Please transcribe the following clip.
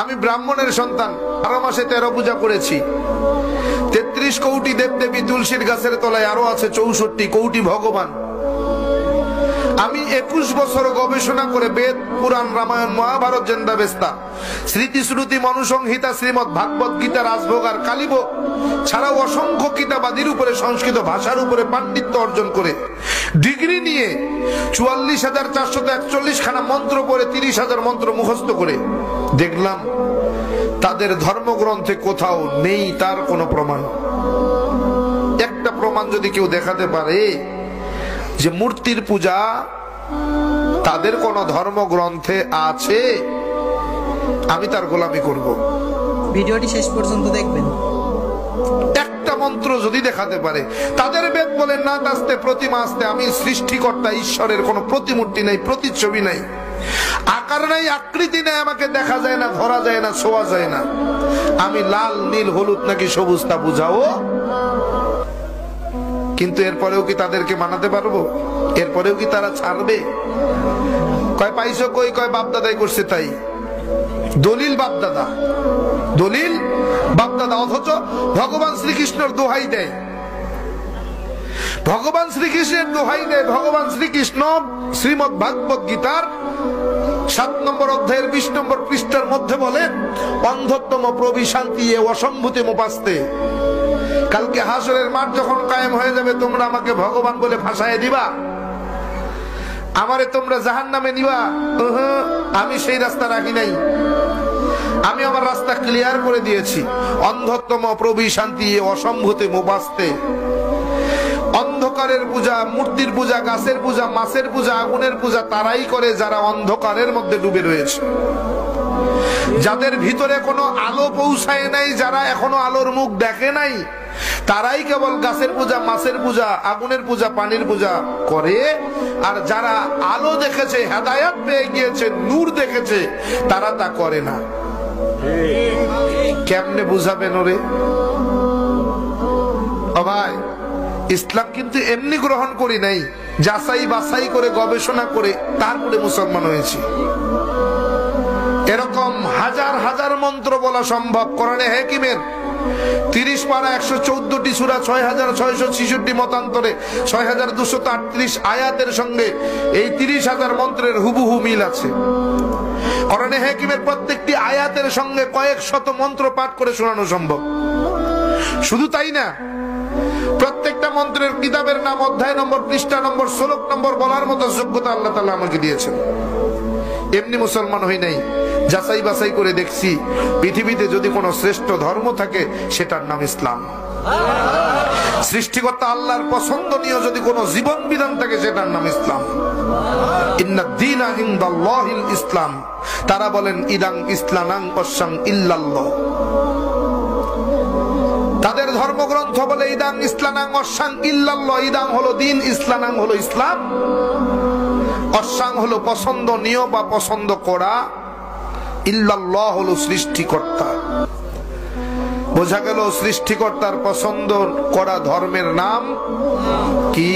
আমি ব্রাহ্মণের সন্তান, 12 মাসে 13 পূজা করেছি। 33 কোটি দেবদেবী তুলসীর গাছের তলায়, আরো আছে 64 কোটি ভগবান। আমি 21 বছর গবেষণা করে বেদ, পুরাণ, রামায়ণ, মহাভারত, জেন্দাবেস্তা, স্মৃতি শ্রুতি, মনুসংহিতা, শ্রীমদ ভাগবত গীতা, রাজভোগ আর কালীভোগ ছাড়াও অসংখ্য কিতাবাদির উপরে, সংস্কৃত ভাষার উপরে পাণ্ডিত্য অর্জন করে ডিগ্রি নিয়ে 44,441 খানা মন্ত্র পড়ে 30,000 মন্ত্র মুখস্থ করে দেখলাম তাদের ধর্মগ্রন্থে কোথাও নেই তার কোনো প্রমাণ। একটা প্রমাণ যদি কেউ দেখাতে পারে যে মূর্তির পূজা তাদের কোন ধর্মগ্রন্থে আছে, আমি তার গোলামি করব। ভিডিওটি শেষ পর্যন্ত দেখবেন। একটা মন্ত্র যদি দেখাতে পারে, তাদের বেদ বলে না আসতে প্রতিমা আসতে, আমি সৃষ্টিকর্তা ঈশ্বরের কোন প্রতিমূর্তি নাই, প্রতিচ্ছবি নাই, আকার নাই, আকৃতি নাই, আমাকে দেখা যায় না, ধরা যায় না, ছোঁয়া যায় না, আমি লাল, নীল, হলুদ নাকি সবুজ তা বুঝাও। কিন্তু এরপরেও কি তাদেরকে মানাতে পারবো? এরপরেও কি তারা ছাড়বে? কয় পাইছো কই? কয় বাপদাদাই করছে তাই। দলিল বাপদাদা, দলিল বাপদাদা, অথচ ভগবান শ্রীকৃষ্ণের দোহাই দেয়, ভগবান শ্রীকৃষ্ণের দোহাই দেয়। ভগবান শ্রীকৃষ্ণ শ্রীমদ ভাগবত গীতার 7 নম্বর অধ্যায়ের 20 নম্বর পৃষ্ঠার মধ্যে বলেন, অন্ধত্তম প্রবিশান্তি এ অসম্ভূতি মুপাস্তে। কালকে হাসরের মাঠ যখন কায়েম হয়ে যাবে, তোমরা আমাকে ভগবান বলে ভাষায় দিবা, আমারে তোমরা জাহান্নামে নিবা। আমি সেই রাস্তা রাখি নাই, আমি আমার রাস্তা ক্লিয়ার করে দিয়েছি। অন্ধত্তম প্রবিশান্তি এ অসম্ভূতি মুপাস্তে। অন্ধকারের পূজা, মূর্তির পূজা, গাছের পূজা, মাছের পূজা, আগুনের পূজা তারাই করে যারা অন্ধকারের মধ্যে ডুবে রয়েছে, যাদের ভিতরে কোনো আলো পৌঁছায় নাই, যারা এখনো আলোর মুখ দেখে নাই, তারাই কেবল গাছের পূজা, মাছের পূজা, আগুনের পূজা, পানির পূজা করে। আর যারা আলো দেখেছে, হেদায়েত পেয়ে গিয়েছে, নূর দেখেছে, তারা তা করে না। কেমনে বুঝাবেন ওরে? ও ভাই, ইসলাম কিন্তু এমনি গ্রহণ করি নাই, যাচাই বাছাই করে গবেষণা করে তারপরে মুসলমান হয়েছি। এরকম হাজার হাজার মন্ত্র বলা সম্ভব। কোরআনে হাকিমের 30 পারা 114টি সূরা, 6666 মতান্তরে 6238 আয়াতের সঙ্গে এই 30,000 মন্ত্রের হুবহু মিল আছে। কোরআনে হাকিমের প্রত্যেকটি আয়াতের সঙ্গে কয়েক শত মন্ত্র পাঠ করে শোনানো সম্ভব। শুধু তাই না, প্রত্যেকটা মন্ত্রের কিতাবের নাম, অধ্যায় নম্বর, পৃষ্ঠা নম্বর, শ্লোক নম্বর বলার মতো যোগ্যতা আল্লাহ তাআলা আমাকে দিয়েছেন। এমনি মুসলমান হই নাই, যাচাই বাছাই করে দেখছি পৃথিবীতে যদি কোনো শ্রেষ্ঠ ধর্ম থাকে সেটার নাম ইসলাম। সৃষ্টিকর্তা আল্লাহর পছন্দনীয় যদি কোনো জীবন বিধান থাকে সেটার নাম ইসলাম। ইন্নাদ দীনা ইনদাল্লাহিল ইসলাম। তারা বলেন ইদাং ইসলানাং ওয়াসাং ইল্লাল্লাহ। তাদের ধর্মগ্রন্থ বলে ইদাং ইসলানাং ওয়াসাং ইল্লাল্লাহ। ইদাং হলো দিন, ইসলানাং হলো ইসলাম, অসাং হলো পছন্দনীয় বা পছন্দ করা, ইল্লাল্লাহ হলো সৃষ্টিকর্তা। বোঝা গেল সৃষ্টিকর্তার পছন্দ করা ধর্মের নাম কি?